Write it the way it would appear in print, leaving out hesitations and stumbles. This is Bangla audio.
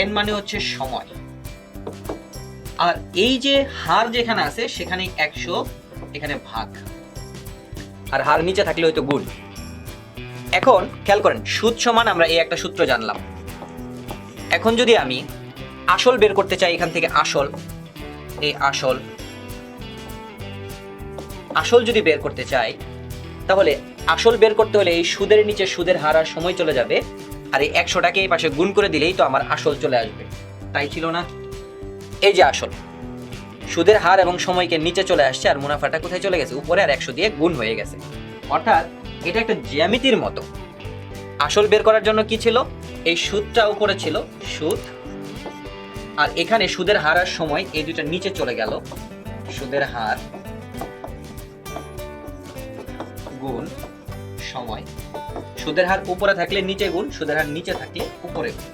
এন মানে হচ্ছে সময়, আর এই যে হার যেখানে আছে সেখানে 100, এখানে ভাগ, আর হার নিচে থাকলে হয়তো গুণ। এখন খেয়াল করেন, সুদ সমান আমরা এই একটা সূত্র জানলাম। এখন যদি আমি আসল বের করতে চাই, এখান থেকে আসল, এই আসল যদি বের করতে চাই, তাহলে আসল বের করতে হলে এই সুদের নিচে সুদের হার আর সময় চলে যাবে, আর এই 100টাকে এই পাশে গুণ করে দিলেই তো আমার আসল চলে আসবে, তাই ছিল না? এই যে আসল, সুদের হার এবং সময়কে নিচে চলে আসছে, আর মুনাফাটা কোথায় চলে গেছে? উপরে, আর 100 দিয়ে গুণ হয়ে গেছে। অর্থাৎ এটা একটা জ্যামিতির মতো। আসল বের করার জন্য কি ছিল? এই সুদটা উপরে ছিল, সুদ, আর এখানে সুদের হার আর সময়, এই দুইটা নিচে চলে গেল, সুদের হার গুণ সময়। সুদের হার উপরে থাকলে নিচে গুণ, সুদের হার নিচে থাকলে উপরে গুণ।